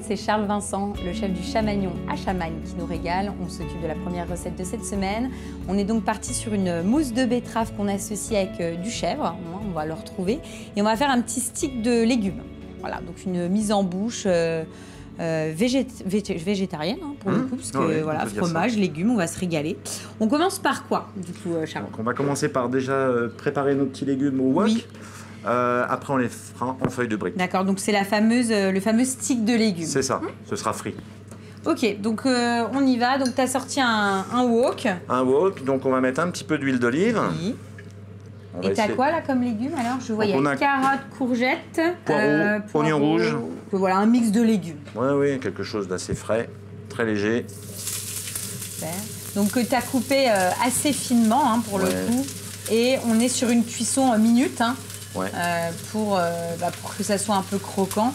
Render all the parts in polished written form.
c'est Charles Vincent, le chef du Chamagnon à Chamagne qui nous régale. On s'occupe de la première recette de cette semaine. On est donc parti sur une mousse de betterave qu'on associe avec du chèvre, on va le retrouver. Et on va faire un petit stick de légumes. Voilà, donc une mise en bouche végétarienne pour le coup, parce que oui, voilà, fromage, légumes, on va se régaler. On commence par quoi du coup, Charles? Donc, on va commencer par déjà préparer nos petits légumes au wok. Oui. Après, on les fera en feuilles de briques. D'accord, donc c'est le fameux stick de légumes. C'est ça, ce sera frit. Ok, donc on y va. Donc tu as sorti un wok. Un wok, donc on va mettre un petit peu d'huile d'olive. Oui. Et t'as quoi là comme légumes alors? Je vois il y a carottes, courgettes, poireaux, oignons rouges. Voilà, un mix de légumes. Oui, quelque chose d'assez frais, très léger. Super. Donc tu as coupé assez finement pour le coup. Et on est sur une cuisson minute pour que ça soit un peu croquant.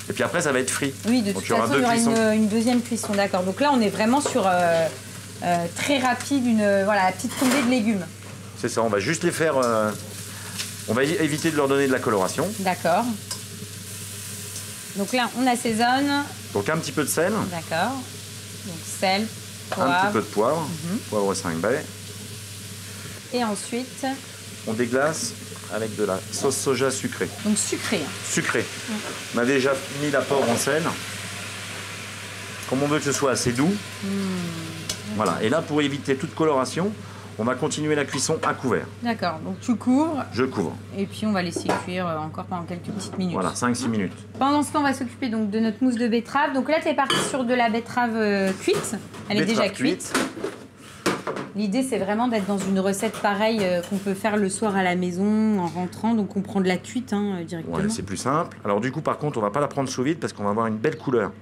Et puis après, ça va être frit. Oui, de toute façon, il y aura une deuxième cuisson, d'accord. Donc là, on est vraiment sur très rapide, la petite fondée de légumes. C'est ça, on va juste les faire... on va éviter de leur donner de la coloration. D'accord. Donc là, on assaisonne. Donc un petit peu de sel. D'accord. Donc sel, poivre. Un petit peu de poivre, poivre 5 baies. Et ensuite... On déglace avec de la sauce soja sucrée. Donc sucrée. Sucrée. On a déjà mis l'apport en sel. Comme on veut que ce soit assez doux. Voilà. Et là, pour éviter toute coloration, on va continuer la cuisson à couvert. D'accord. Donc tu couvres. Je couvre. Et puis on va laisser cuire encore pendant quelques petites minutes. Voilà, 5-6 minutes. Pendant ce temps, on va s'occuper donc de notre mousse de betterave. Donc là, tu es parti sur de la betterave cuite. Elle est déjà cuite. L'idée, c'est vraiment d'être dans une recette pareille qu'on peut faire le soir à la maison en rentrant. Donc, on prend de la cuite directement. Ouais, c'est plus simple. Alors, du coup, par contre, on va pas la prendre sous vide parce qu'on va avoir une belle couleur.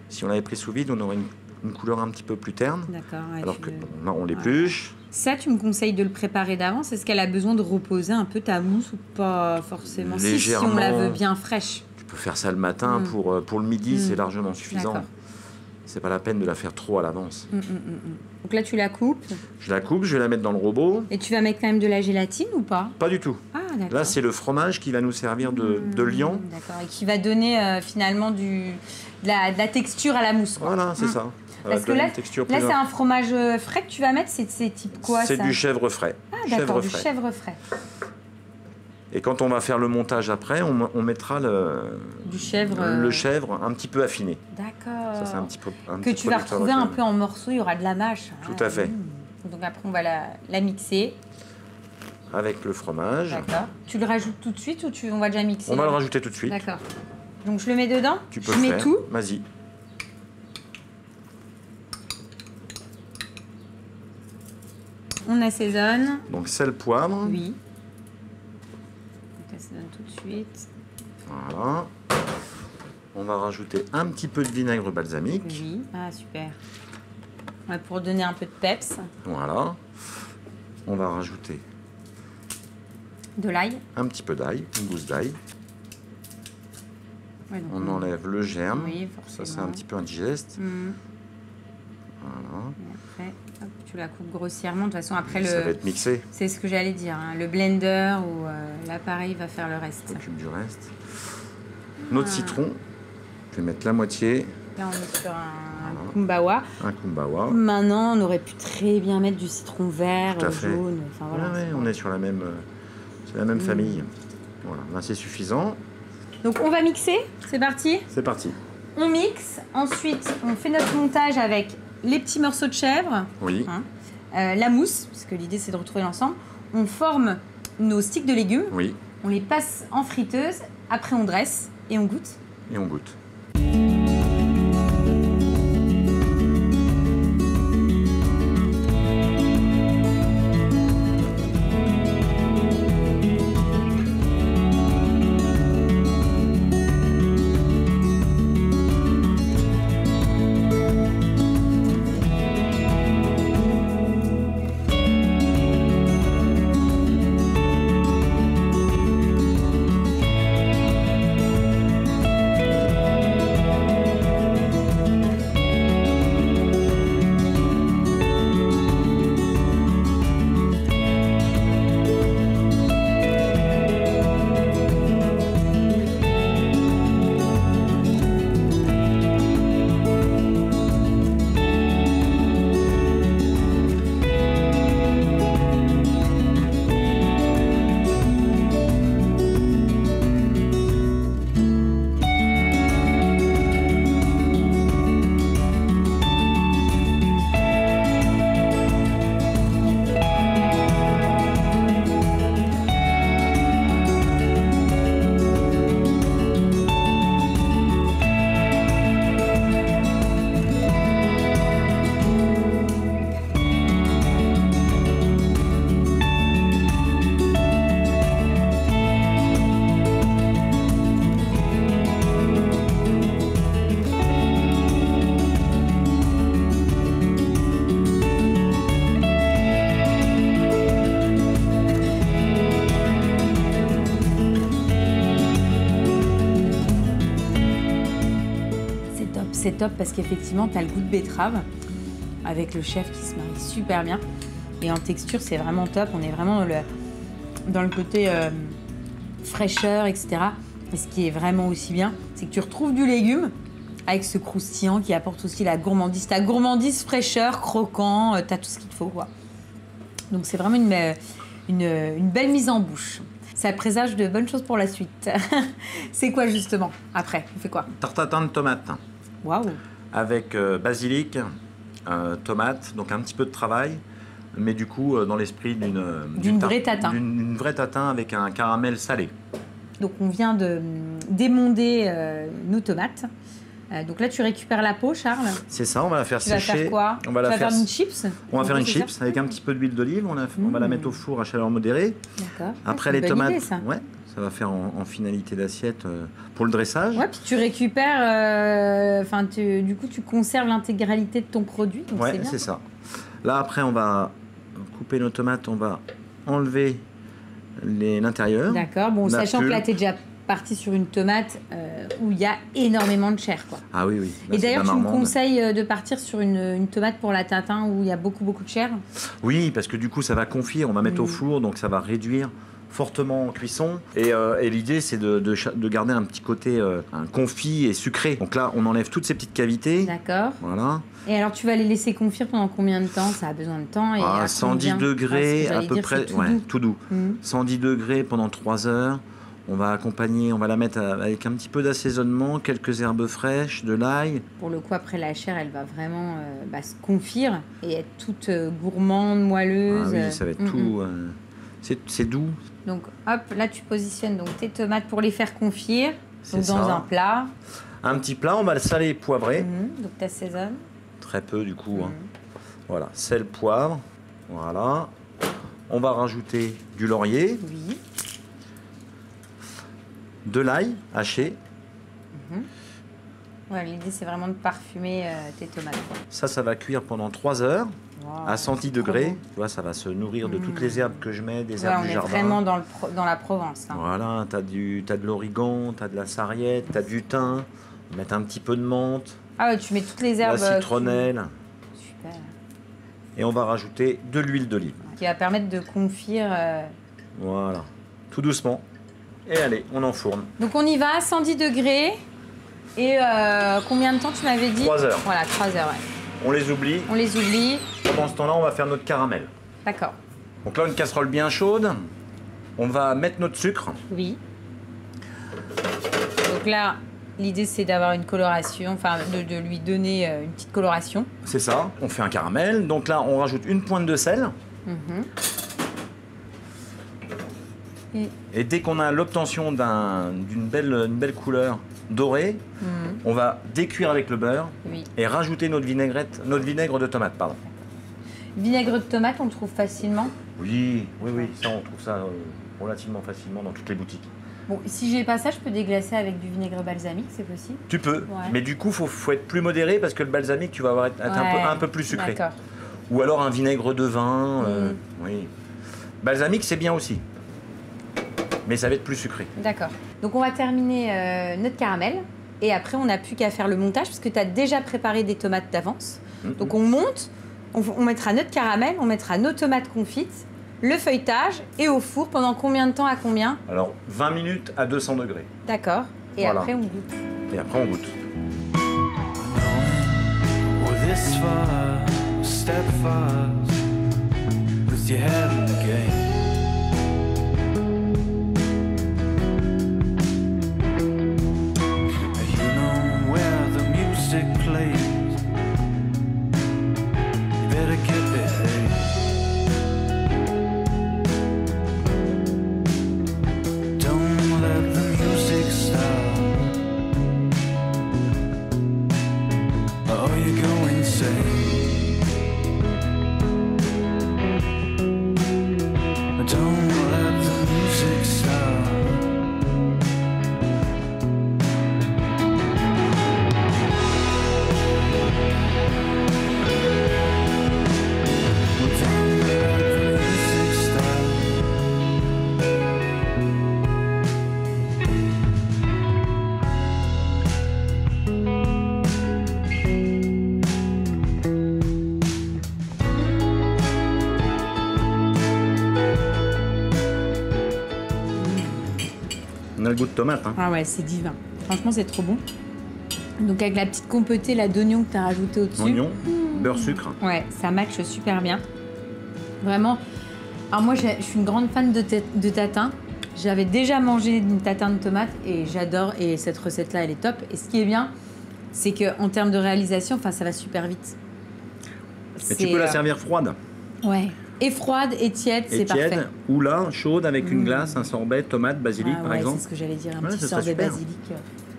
Si on l'avait pris sous vide, on aurait une couleur un petit peu plus terne. D'accord. Alors que non, on l'épluche. Ça, tu me conseilles de le préparer d'avance. Est-ce qu'elle a besoin de reposer un peu ta mousse ou pas forcément? Légèrement. Si on la veut bien fraîche. Tu peux faire ça le matin pour le midi, c'est largement suffisant. C'est pas la peine de la faire trop à l'avance. Donc là, tu la coupes. Je la coupe, je vais la mettre dans le robot. Et tu vas mettre quand même de la gélatine ou pas? Pas du tout. Ah, d'accord. Là, c'est le fromage qui va nous servir de liant. D'accord, et qui va donner finalement de la texture à la mousse. Voilà, c'est ça. Parce que là c'est un fromage frais que tu vas mettre, c'est type quoi? C'est du chèvre frais. Ah, d'accord, du chèvre frais. Et quand on va faire le montage après, on mettra le chèvre un petit peu affiné. D'accord. Ça, c'est un petit peu que tu vas retrouver un peu en morceaux, il y aura de la mâche. Tout à fait. Donc après, on va la mixer. Avec le fromage. D'accord. Tu le rajoutes tout de suite ou on va déjà mixer? On va le rajouter tout de suite. D'accord. Donc je le mets dedans? Tu peux je mets tout? Vas-y. On assaisonne. Donc sel, poivre. Oui. On assaisonne tout de suite. Voilà. On va rajouter un petit peu de vinaigre balsamique. Oui. Ah, super. Ouais, pour donner un peu de peps. Voilà. On va rajouter de l'ail. Un petit peu d'ail, une gousse d'ail. Ouais, on enlève le germe. Oui, forcément. Ça, c'est un petit peu indigeste. Voilà. Et après, hop, tu la coupes grossièrement. De toute façon, après ça va être mixé. C'est ce que j'allais dire. Le blender ou l'appareil va faire le reste. On s'occupe du reste. Notre citron, je vais mettre la moitié. Là, on est sur un kumbawa. Un kumbawa. Maintenant, on aurait pu très bien mettre du citron vert, jaune. Enfin, voilà, on est sur la même, famille. Voilà, là, c'est suffisant. Donc, on va mixer. C'est parti? C'est parti. On mixe. Ensuite, on fait notre montage avec les petits morceaux de chèvre. Oui. La mousse, parce que l'idée, c'est de retrouver l'ensemble. On forme nos sticks de légumes. Oui. On les passe en friteuse. Après, on dresse et on goûte. Et on goûte. c'est top parce qu'effectivement, tu as le goût de betterave avec le chef qui se marie super bien. Et en texture, c'est vraiment top. On est vraiment dans le côté fraîcheur, etc. Et ce qui est vraiment aussi bien, c'est que tu retrouves du légume avec ce croustillant qui apporte aussi la gourmandise. T'as gourmandise, fraîcheur, croquant, t'as tout ce qu'il te faut, quoi. Donc c'est vraiment une belle mise en bouche. Ça présage de bonnes choses pour la suite. C'est quoi justement après? On fait quoi? Tarte tatin de tomates. Waouh! Avec basilic, tomate, donc un petit peu de travail, mais du coup dans l'esprit d'une vraie tatin. D'une vraie tatin avec un caramel salé. Donc on vient de d'émonder nos tomates. Donc là tu récupères la peau, Charles. C'est ça, on va la faire sécher. Tu vas faire quoi? On va faire une chips? On va faire une chips avec un petit peu d'huile d'olive. On va la mettre au four à chaleur modérée. D'accord. Après les tomates, ça va faire en finalité d'assiette pour le dressage. Ouais, puis tu récupères, du coup tu conserves l'intégralité de ton produit. Ouais, c'est ça. Là après on va couper nos tomates, on va enlever l'intérieur. D'accord, bon, sachant que là tu es déjà parti sur une tomate où il y a énormément de chair, quoi. Ah oui, oui. Là, et d'ailleurs, tu me conseilles de partir sur une tomate pour la tatin où il y a beaucoup de chair? Oui, parce que du coup, ça va confire, on va mettre au four, donc ça va réduire fortement en cuisson. Et l'idée, c'est de garder un petit côté confit et sucré. Donc là, on enlève toutes ces petites cavités. D'accord. Voilà. Et alors, tu vas les laisser confire pendant combien de temps? Ça a besoin de temps. Et à 110 degrés, à peu près. Tout doux. 110 degrés pendant 3 heures. On va accompagner, on va la mettre avec un petit peu d'assaisonnement, quelques herbes fraîches, de l'ail. Pour le coup, après, la chair, elle va vraiment se confire et être toute gourmande, moelleuse. Ah oui, ça va être tout... c'est doux. Donc, hop, là, tu positionnes donc, tes tomates pour les faire confire donc, dans un plat. Un petit plat, on va le saler et poivrer. Donc, tu assaisonnes. Très peu, du coup. Hein. Voilà, sel, poivre. Voilà. On va rajouter du laurier. Oui. De l'ail haché. Ouais, l'idée, c'est vraiment de parfumer tes tomates. Ça va cuire pendant 3 heures à 110 degrés. Tu vois, ça va se nourrir de toutes les herbes que je mets, des herbes du jardin. On est vraiment dans la Provence. Hein. Voilà, t'as de l'origan, t'as de la sarriette, t'as du thym. On va mettre un petit peu de menthe. Ah ouais, tu mets toutes les herbes. La citronnelle. Super. Et on va rajouter de l'huile d'olive. Qui va permettre de confire. Voilà, tout doucement. Et allez, on enfourne. Donc on y va, 110 degrés. Et combien de temps tu m'avais dit? 3 heures. Voilà, 3 heures, ouais. On les oublie. On les oublie. Pendant ce temps-là, on va faire notre caramel. D'accord. Donc là, une casserole bien chaude. On va mettre notre sucre. Oui. Donc là, l'idée c'est d'avoir une coloration, enfin de lui donner une petite coloration. C'est ça. On fait un caramel. Donc là, on rajoute une pointe de sel. Et dès qu'on a l'obtention d'une belle couleur dorée, on va décuire avec le beurre et rajouter notre vinaigre de tomate. Pardon. Vinaigre de tomate, on le trouve facilement? Oui, ça on trouve ça relativement facilement dans toutes les boutiques. Bon, si j'ai pas ça, je peux déglacer avec du vinaigre balsamique, c'est possible? Tu peux, mais du coup, faut être plus modéré parce que le balsamique, tu vas avoir être un peu plus sucré. D'accord. Ou alors un vinaigre de vin. Oui. Balsamique, c'est bien aussi. Mais ça va être plus sucré. D'accord. Donc on va terminer notre caramel. Et après, on n'a plus qu'à faire le montage parce que tu as déjà préparé des tomates d'avance. Donc on monte, on mettra notre caramel, on mettra nos tomates confites, le feuilletage et au four pendant combien de temps à combien? Alors 20 minutes à 200 degrés. D'accord. Et après, on goûte. Et après, on goûte. On a le goût de tomate. Hein. Ah ouais, c'est divin. Franchement, c'est trop bon. Donc avec la petite compotée là d'oignon que tu as rajouté au-dessus. Oignon, beurre, sucre. Ouais, ça match super bien. Vraiment. Alors moi, je suis une grande fan de tatin. J'avais déjà mangé une tatin de tomate et j'adore. Et cette recette-là, elle est top. Et ce qui est bien, c'est qu'en termes de réalisation, ça va super vite. Et tu peux la servir froide. Ouais. Et froide et tiède, c'est parfait. Ou là, chaude avec une glace, un sorbet, tomate, basilic par exemple. C'est ce que j'allais dire, un petit sorbet basilic.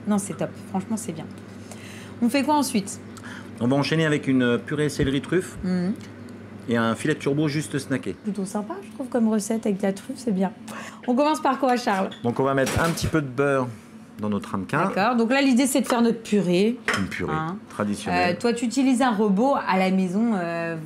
Non, c'est top. Franchement, c'est bien. On fait quoi ensuite? On va enchaîner avec une purée céleri truffe et un filet de turbo juste snacké. Plutôt sympa, je trouve, comme recette avec la truffe, c'est bien. On commence par quoi, Charles? Donc on va mettre un petit peu de beurre dans notre ramequin. D'accord. Donc là, l'idée, c'est de faire notre purée. Une purée traditionnelle. Toi, tu utilises un robot. À la maison,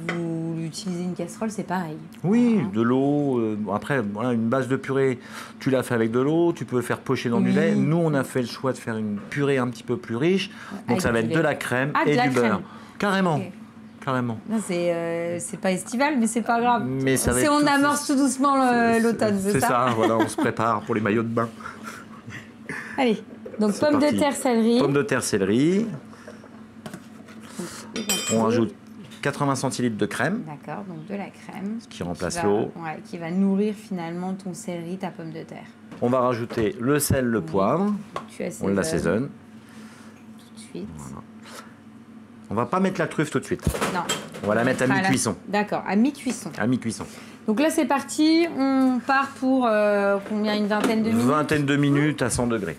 vous utilisez une casserole, c'est pareil. Oui, de l'eau. Après, voilà, une base de purée, tu l'as fait avec de l'eau. Tu peux le faire pocher dans du lait. Nous, on a fait le choix de faire une purée un petit peu plus riche. Donc avec ça va être de la crème et du beurre. Carrément. Okay. Carrément. C'est pas estival, mais c'est pas grave. Mais ça va on amorce tout doucement l'automne, c'est ça? C'est ça, voilà, on se prépare pour les maillots de bain. Allez, donc pommes de terre, céleri. Pommes de terre, céleri. On rajoute 80 centilitres de crème. D'accord, donc de la crème. Ce qui remplace l'eau. Ouais, qui va nourrir finalement ton céleri, ta pomme de terre. On va rajouter le sel, le poivre. On l'assaisonne. Tout de suite. Voilà. On va pas mettre la truffe tout de suite. Non. On va la mettre à mi-cuisson. D'accord, à mi-cuisson. À mi-cuisson. Donc là, c'est parti. On part pour combien? Une vingtaine de minutes? Une vingtaine de minutes à 100 degrés.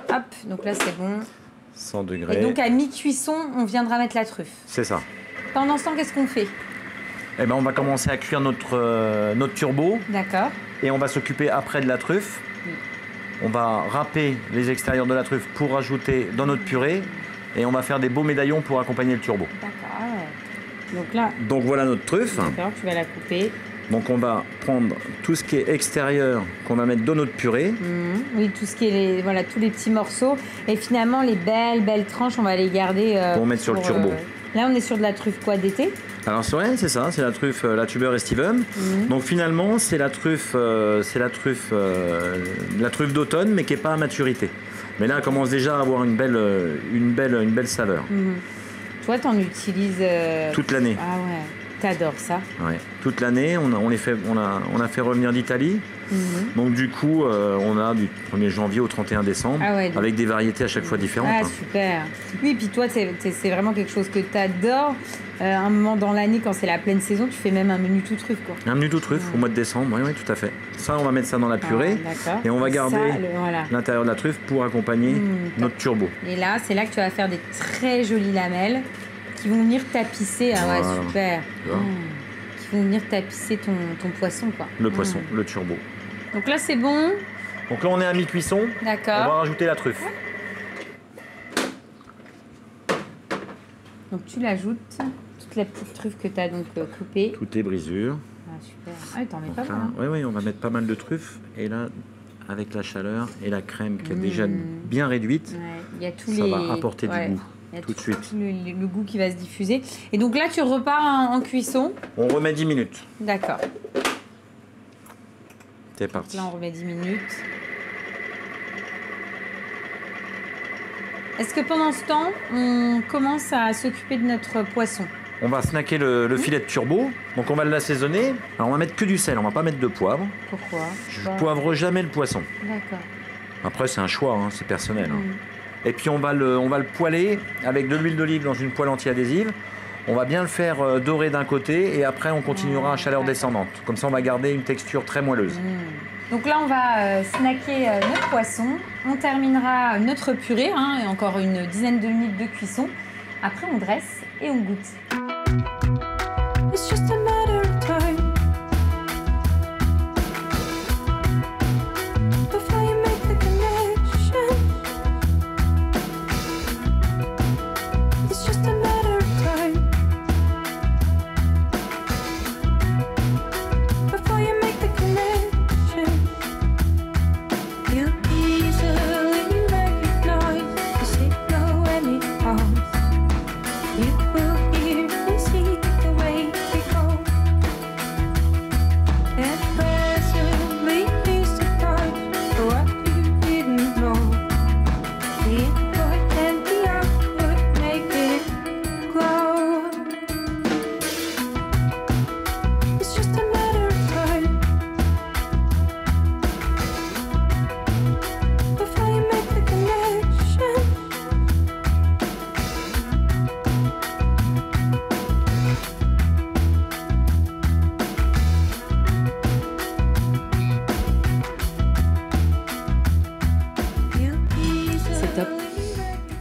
Hop, donc là, c'est bon. 100 degrés. Et donc, à mi-cuisson, on viendra mettre la truffe. C'est ça. Pendant ce temps, qu'est-ce qu'on fait? Eh ben, on va commencer à cuire notre turbo. D'accord. Et on va s'occuper après de la truffe. Oui. On va râper les extérieurs de la truffe pour rajouter dans notre purée. Et on va faire des beaux médaillons pour accompagner le turbo. D'accord. Donc là. Donc voilà notre truffe. D'accord, tu vas la couper. Donc on va prendre tout ce qui est extérieur qu'on va mettre dans notre purée. Oui, tout ce qui est tous les petits morceaux. Et finalement, les belles tranches, on va les garder pour mettre sur le turbo. Là, on est sur de la truffe quoi, d'été? Alors c'est ça, c'est la truffe, la Tuber et Steven. Donc finalement, c'est la truffe d'automne, mais qui n'est pas à maturité. Mais là, elle commence déjà à avoir une belle saveur. Toi, t'en utilises toute l'année. Ah ouais, t'adores ça. Ouais, toute l'année. On a fait revenir d'Italie. Donc du coup, on a du 1er janvier au 31 décembre, avec des variétés à chaque fois différentes. Ah super. Oui, puis toi, c'est vraiment quelque chose que t'adores. Un moment dans l'année, quand c'est la pleine saison, tu fais même un menu tout truffe, quoi. Un menu tout truffe au mois de décembre, oui, tout à fait. Ça, on va mettre ça dans la purée et on va garder l'intérieur de la truffe pour accompagner notre turbo. Et là, c'est là que tu vas faire des très jolies lamelles qui vont venir tapisser. Ah ouais, super. Qui vont venir tapisser ton poisson, quoi. Le poisson, le turbo. Donc là, c'est bon. Donc là, on est à mi-cuisson. D'accord. On va rajouter la truffe. Donc tu l'ajoutes, toute la petite truffe que tu as donc coupée. Toutes les brisures. Ah super. Ah, t'en mets pas mal. Oui, on va mettre pas mal de truffes. Et là, avec la chaleur et la crème qui est déjà bien réduite, y a ça va apporter du goût. Tout de suite. Le goût qui va se diffuser. Et donc là, tu repars en cuisson. On remet 10 minutes. D'accord. C'est parti. Là, on remet 10 minutes. Est-ce que pendant ce temps, on commence à s'occuper de notre poisson? On va snacker le filet de turbo. Donc on va l'assaisonner. Alors on va mettre que du sel, on va pas mettre de poivre. Pourquoi? Je poivre jamais le poisson. D'accord. Après c'est un choix, c'est personnel. Et puis on va le poêler avec de l'huile d'olive dans une poêle anti-adhésive. On va bien le faire dorer d'un côté et après on continuera à chaleur descendante. Comme ça on va garder une texture très moelleuse. Donc là on va snacker notre poisson. On terminera notre purée, et encore une dizaine de minutes de cuisson. Après on dresse et on goûte. It's just a matter of time. Before you make the connection. It's just a matter of time. Before you make the connection. You easily recognize the signal when it comes. You will hear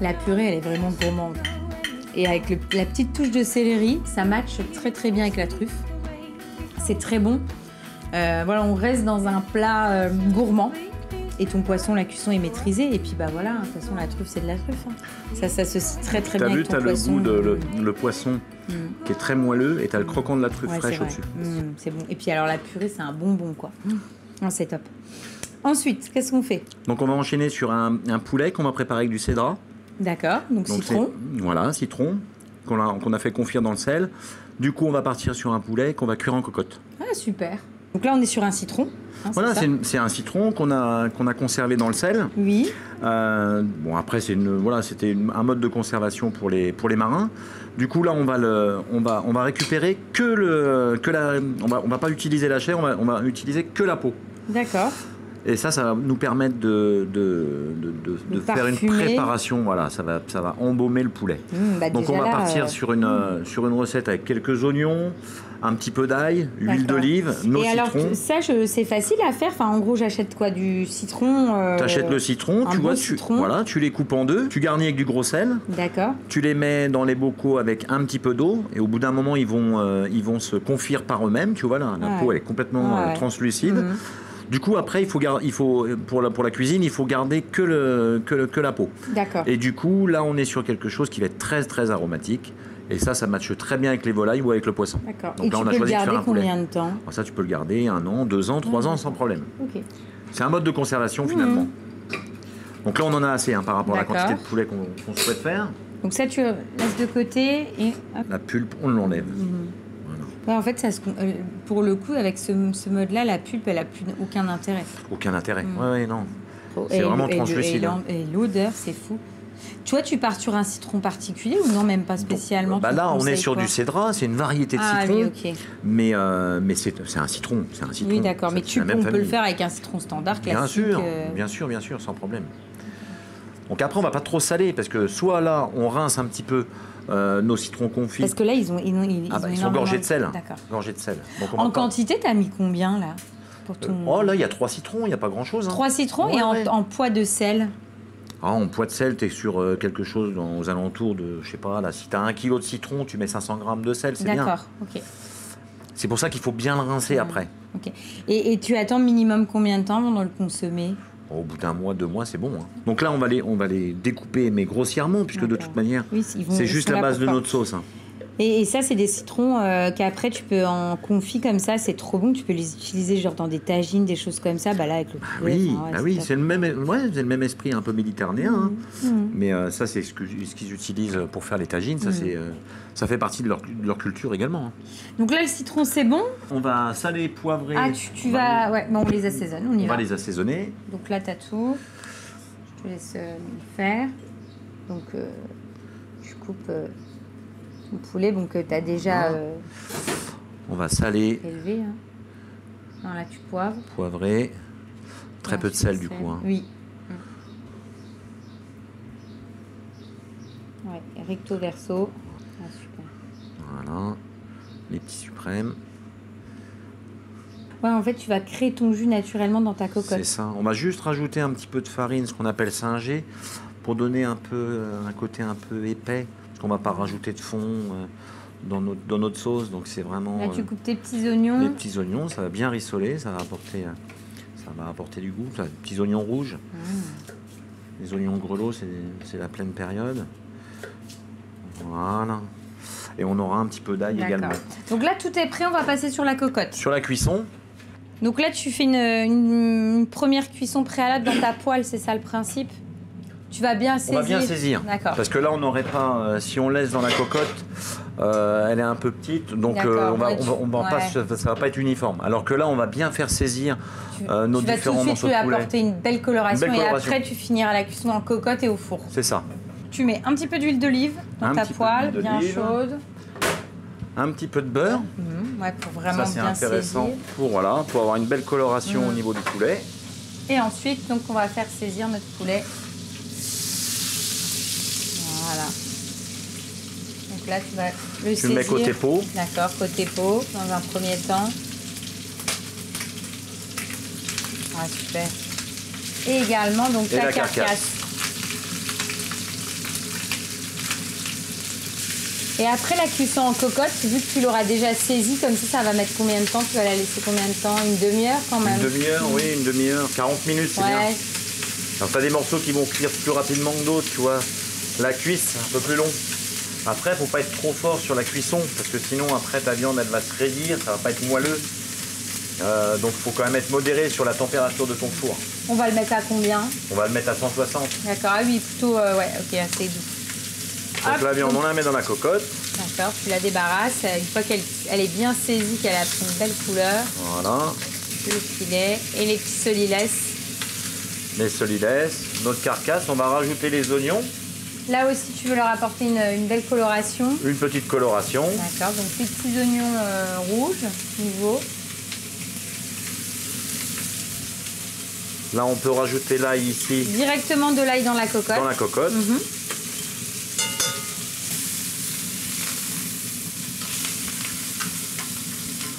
La purée, elle est vraiment gourmande. Et avec la petite touche de céleri, ça matche très très bien avec la truffe. C'est très bon. Voilà, on reste dans un plat gourmand. Et ton poisson, la cuisson est maîtrisée. Et puis bah voilà, de toute façon, la truffe, c'est de la truffe. Hein. Ça s'associe très très bien avec ton poisson. T'as le goût le poisson qui est très moelleux et t'as le croquant de la truffe fraîche au-dessus. C'est bon. Et puis alors la purée, c'est un bonbon quoi. Oh, c'est top. Ensuite, qu'est-ce qu'on fait? Donc on va enchaîner sur un poulet qu'on va préparer avec du cédra. D'accord, donc citron. Voilà, citron qu'on a fait confire dans le sel. Du coup, on va partir sur un poulet qu'on va cuire en cocotte. Ah, super. Donc là, on est sur un citron. Hein, voilà, c'est un citron qu'on a conservé dans le sel. Oui. Bon, après, c'était un mode de conservation pour les marins. Du coup, là, on va récupérer on va pas utiliser la chair, on va utiliser que la peau. D'accord. Et ça va nous permettre de faire une préparation. Voilà, ça va embaumer le poulet. Donc on va partir sur une recette avec quelques oignons, un petit peu d'ail, huile d'olive, nos citrons. Et alors ça, c'est facile à faire. Enfin, en gros, j'achète quoi? Du citron. T'achètes le citron, tu les coupes en deux, tu garnis avec du gros sel. D'accord. Tu les mets dans les bocaux avec un petit peu d'eau et au bout d'un moment, ils vont se confire par eux-mêmes. Tu vois là, la peau elle est complètement translucide. Du coup, après, il faut pour la cuisine, il faut garder que la peau. D'accord. Et du coup, là, on est sur quelque chose qui va être très, très aromatique. Et ça matche très bien avec les volailles ou avec le poisson. D'accord. Donc et là, on a choisi de faire un poulet. Combien de temps? Ça, tu peux le garder 1 an, 2 ans, 3 ans sans problème. Ok. C'est un mode de conservation finalement. Donc là, on en a assez par rapport à la quantité de poulet qu'on souhaite faire. Donc ça, tu laisses de côté et... Hop. La pulpe, on l'enlève. Ouais, en fait, pour le coup, avec ce mode-là, la pulpe, elle n'a plus aucun intérêt. Aucun intérêt. Ouais, non. C'est vraiment translucide. Et l'odeur, c'est fou. Tu vois, tu pars sur un citron particulier ou non, même pas spécialement? Donc, là, on est sur du cédra, c'est une variété de citron. Oui, ok. Mais c'est un citron. Oui, d'accord. Mais on peut le faire avec un citron standard, classique. Bien sûr, sans problème. Donc après, on va pas trop saler parce que soit là, on rince un petit peu nos citrons confits. Parce que là, ils sont gorgés de sel. D'accord. Gorgés de sel. Donc, en quantité, t'as mis combien là pour ton... là, il y a 3 citrons, il n'y a pas grand-chose. 3 citrons et en poids de sel? En poids de sel, tu es sur quelque chose aux alentours de, je sais pas, là, si tu as 1 kg de citron, tu mets 500 g de sel, c'est bien. D'accord, ok. C'est pour ça qu'il faut bien le rincer après. Ok. Et tu attends minimum combien de temps avant de le consommer? Au bout d'1 mois, 2 mois, c'est bon. Donc là, on va les découper, mais grossièrement, puisque de toute manière, c'est juste la base de notre sauce. Et ça, c'est des citrons qu'après, tu peux en confit comme ça, c'est trop bon. Tu peux les utiliser genre dans des tagines, des choses comme ça. Bah là, avec le poulet, c'est le même esprit un peu méditerranéen. Mais ça, c'est ce qu'ils utilisent pour faire les tagines. Ça fait partie de leur culture également. Donc là, le citron, c'est bon. On va saler, poivrer. Ah, tu vas... Ouais, bon, on les assaisonne, on va les assaisonner. Donc là, tu as tout. Je te laisse le faire. Donc, tu coupes... le poulet, donc tu as déjà on va saler, élevé. Non, là tu poivres. Poivrer. Très peu de sel du coup. Oui. Ouais, recto verso. Ah, super. Voilà. Les petits suprêmes. Ouais, en fait, tu vas créer ton jus naturellement dans ta cocotte. C'est ça. On va juste rajouter un petit peu de farine, ce qu'on appelle singé, pour donner un côté un peu épais. On va pas rajouter de fond dans notre sauce, donc c'est vraiment... Là, tu coupes tes petits oignons. Les petits oignons, ça va bien rissoler, ça va apporter du goût. Des petits oignons rouges. Les oignons grelots, c'est la pleine période. Voilà. Et on aura un petit peu d'ail également. Donc là, tout est prêt, on va passer sur la cocotte. Sur la cuisson. Donc là, tu fais une première cuisson préalable dans ta poêle, c'est ça le principe? Tu vas bien saisir. On va bien saisir. D'accord. Parce que là, on n'aurait pas. Si on laisse dans la cocotte, elle est un peu petite, donc ça va pas être uniforme. Alors que là, on va bien faire saisir nos différents morceaux de poulet. Tu vas apporter une belle coloration et après, tu finiras la cuisson en cocotte et au four. C'est ça. Tu mets un petit peu d'huile d'olive dans ta poêle, bien chaude. Un petit peu de beurre. Ouais, pour vraiment ça, bien c'est intéressant pour avoir une belle coloration au niveau du poulet. Et ensuite, donc, on va faire saisir notre poulet. Voilà. Donc là, tu vas le saisir. Tu le mets côté peau. D'accord, côté peau, dans un premier temps. Ah, super. Et également, donc, la carcasse. Et après la cuisson en cocotte, vu que tu l'auras déjà saisie, comme ça va mettre combien de temps? Tu vas la laisser combien de temps? Une demi-heure quand même? Une demi-heure, oui, une demi-heure. 40 minutes, c'est bien. Alors, tu as des morceaux qui vont cuire plus rapidement que d'autres, tu vois. La cuisse, c'est un peu plus long. Après, il ne faut pas être trop fort sur la cuisson, parce que sinon, après, ta viande, elle va se raidir, ça va pas être moelleux. Donc, il faut quand même être modéré sur la température de ton four. On va le mettre à combien? On va le mettre à 160. D'accord, ah oui, plutôt, ouais, ok, assez doux. Donc, la viande, on la met dans la cocotte. D'accord, tu la débarrasses. Une fois qu'elle est bien saisie, qu'elle a pris une belle couleur. Voilà. Le filet et les petits solides. Les solides. Notre carcasse, on va rajouter les oignons. Là aussi, tu veux leur apporter une belle coloration. Une petite coloration. D'accord, donc les petits oignons rouges, nouveaux. Là, on peut rajouter l'ail ici. Directement de l'ail dans la cocotte. Dans la cocotte.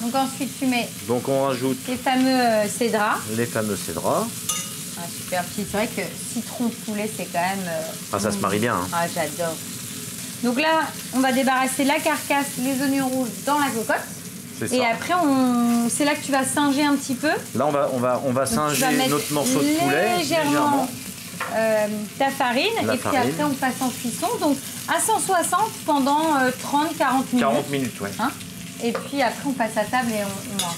Donc ensuite, tu mets Donc on rajoute les fameux cédrats. les fameux cédrats. Ah, super petit. C'est vrai que citron poulet, c'est quand même... Ah, ça se marie bien. Hein. Ah, j'adore. Donc là, on va débarrasser la carcasse, les oignons rouges dans la cocotte. C'est ça. Et après, c'est là que tu vas singer un petit peu. Là, on va singer notre morceau de poulet légèrement. Ta farine. Et puis après, on passe en cuisson. Donc à 160 pendant 30-40 minutes. 40 minutes, ouais. Hein, et puis après, on passe à table et on mange.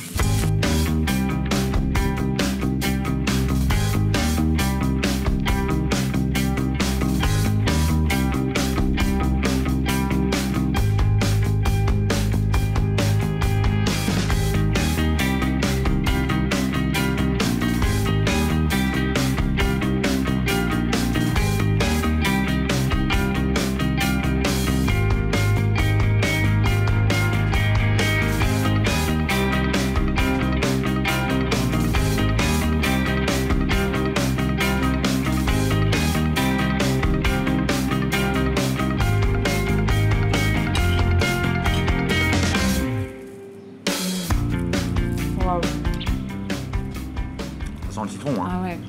Le citron, hein. Ah ouais,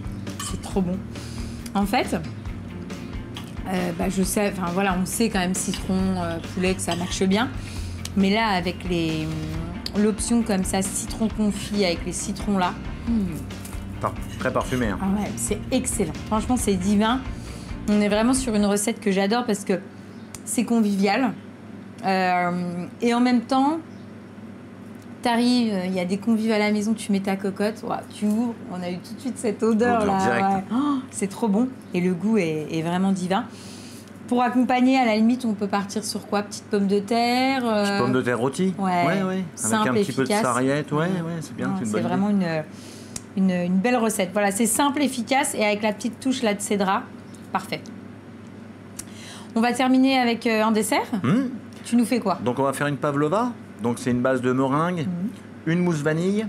c'est trop bon. En fait, je sais, enfin voilà, on sait quand même citron, poulet que ça marche bien. Mais là, avec l'option comme ça, citron confit avec les citrons là. Très parfumé. Hein. Ah ouais, c'est excellent. Franchement, c'est divin. On est vraiment sur une recette que j'adore parce que c'est convivial. Et en même temps, t'arrives, il y a des convives à la maison, tu mets ta cocotte, ouais, tu ouvres, on a eu tout de suite cette odeur là. Ouais. Oh, c'est trop bon et le goût est vraiment divin. Pour accompagner, à la limite, on peut partir sur quoi? Petite pomme de terre. Petite pomme de terre rôtie. Ouais. Avec simple, un petit efficace. peu de sarriette. Ouais, c'est bien. C'est vraiment une belle recette. Voilà, c'est simple, efficace et avec la petite touche là de cédra, parfait. On va terminer avec un dessert. Tu nous fais quoi? Donc on va faire une pavlova. Donc c'est une base de meringue, une mousse vanille.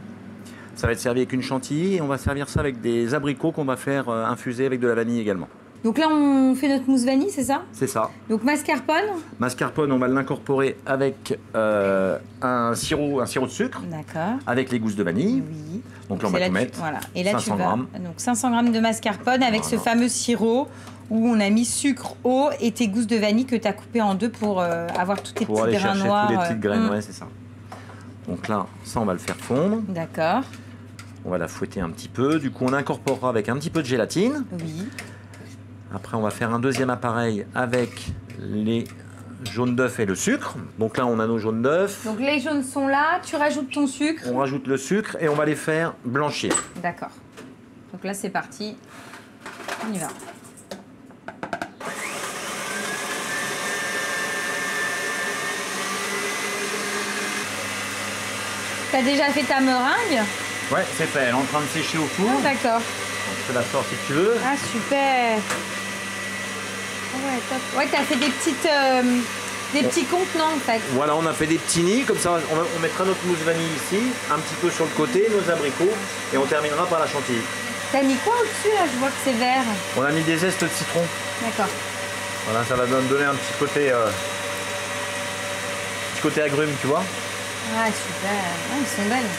Ça va être servi avec une chantilly et on va servir ça avec des abricots qu'on va faire infuser avec de la vanille également. Donc là, on fait notre mousse vanille, c'est ça? C'est ça. Donc mascarpone. Mascarpone, on va l'incorporer avec un sirop de sucre. D'accord. Avec les gousses de vanille. Oui. Donc là, on va tout mettre. Voilà. Et là, 500 grammes. Donc 500 grammes de mascarpone avec ce fameux sirop où on a mis sucre, eau et tes gousses de vanille que tu as coupées en deux pour avoir tous tes petits grains noirs. Tous les petites graines, ouais, c'est ça. Donc là, ça, on va le faire fondre. D'accord. On va la fouetter un petit peu. Du coup, on incorporera avec un petit peu de gélatine. Oui. Après, on va faire un deuxième appareil avec les jaunes d'œufs et le sucre. Donc là, on a nos jaunes d'œufs. Donc les jaunes sont là, tu rajoutes ton sucre. On rajoute le sucre et on va les faire blanchir. D'accord. Donc là, c'est parti. On y va. T'as déjà fait ta meringue? Ouais, c'est fait. Elle est en train de sécher au four. Ah, d'accord. Je te la sors si tu veux. Ah, super. Ouais, top. Ouais, t'as fait des petits contenants en fait. Voilà, on a fait des petits nids. Comme ça, on mettra notre mousse vanille ici, un petit peu sur le côté, nos abricots, et on terminera par la chantilly. T'as mis quoi au-dessus là? Je vois que c'est vert. On a mis des zestes de citron. D'accord. Voilà, ça va donner un petit côté agrume, tu vois. Ah, super. Ah, ils sont belles.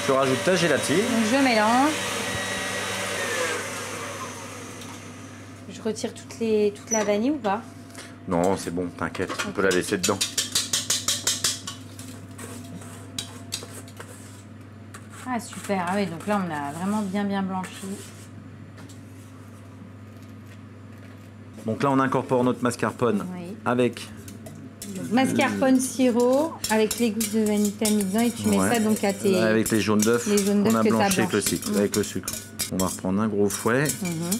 Tu rajoutes ta gélatine. Donc je mélange. Je retire toute la vanille ou pas? Non, c'est bon, t'inquiète, on peut la laisser dedans. Ah super, ah oui, donc là on a vraiment bien blanchi. Donc là on incorpore notre mascarpone avec... Donc, mascarpone sirop avec les gousses de vanille mis dedans et tu mets ça donc à tes... Avec les jaunes d'œufs qu'on a blanchis avec le sucre. On va reprendre un gros fouet.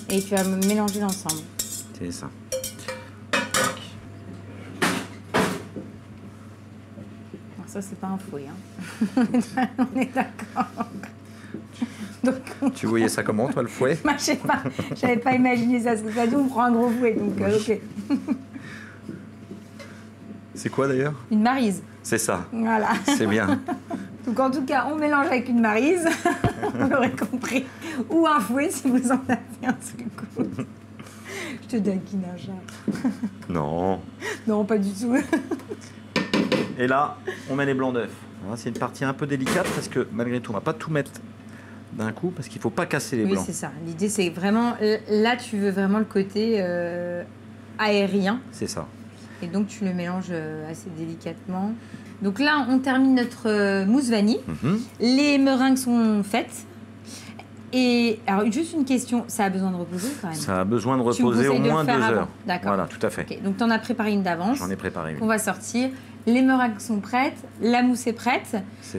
Et tu vas mélanger l'ensemble. C'est ça. Alors ça c'est pas un fouet, hein. On est d'accord. Donc, tu voyais ça comment, toi, le fouet? Moi, je sais pas, j'avais pas imaginé ça. C'est pas dit, on prend un gros fouet, donc ok. C'est quoi d'ailleurs? Une maryse. C'est ça. Voilà. C'est bien. Donc en tout cas, on mélange avec une maryse, vous l'aurez compris, ou un fouet si vous en avez un seul coup. Je te taquine un chat. Non. Non, pas du tout. Et là, on met les blancs d'œufs. C'est une partie un peu délicate parce que malgré tout, on va pas tout mettre d'un coup parce qu'il faut pas casser les blancs. Oui, c'est ça. L'idée, c'est vraiment... Là, tu veux vraiment le côté aérien. C'est ça. Et donc, tu le mélanges assez délicatement. Donc là, on termine notre mousse vanille. Les meringues sont faites. Et alors, juste une question, ça a besoin de reposer quand même? Ça a besoin de reposer au moins 2 heures. D'accord. Voilà, tout à fait. Okay. Donc, tu en as préparé une d'avance. J'en ai préparé une. On va sortir. Les meringues sont prêtes, la mousse est prête,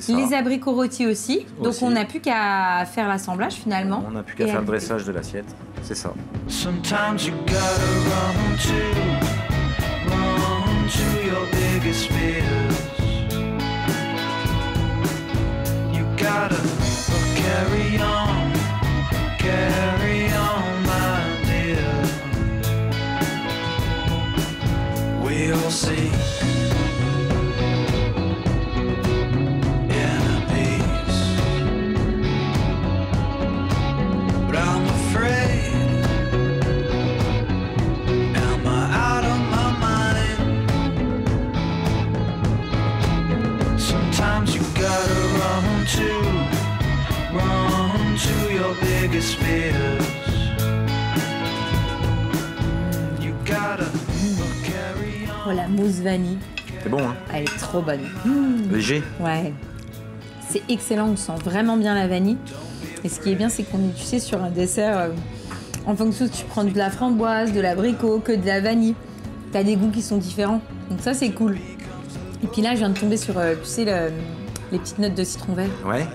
les abricots rôtis aussi. Donc on n'a plus qu'à faire l'assemblage finalement. On n'a plus qu'à faire le dressage de l'assiette, c'est ça. Sometimes you gotta run to your biggest fears. You gotta carry on, my dear. We'll see. Run to your biggest fears. You gotta carry on. Voilà, mousse vanille. C'est bon, hein? Elle est trop bonne. Léger? Ouais. C'est excellent, on sent vraiment bien la vanille. Et ce qui est bien, c'est qu'on est, tu sais, sur un dessert, en fonction si tu prends de la framboise, de l'abricot, que de la vanille. T'as des goûts qui sont différents. Donc ça, c'est cool. Et puis là, je viens de tomber sur, tu sais, les petites notes de citron vert. Ouais.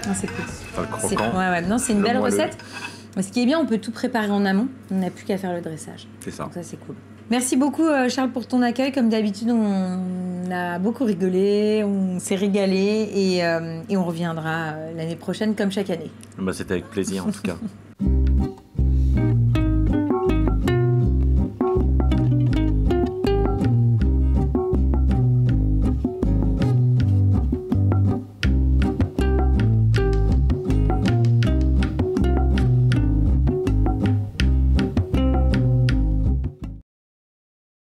Ah, c'est cool. Pas le croquant. Ouais. Non, c'est une belle recette. Mais ce qui est bien, on peut tout préparer en amont. On n'a plus qu'à faire le dressage. C'est ça. Donc ça, c'est cool. Merci beaucoup, Charles, pour ton accueil. Comme d'habitude, on a beaucoup rigolé, on s'est régalé et on reviendra l'année prochaine comme chaque année. Bah, c'était avec plaisir, en tout cas.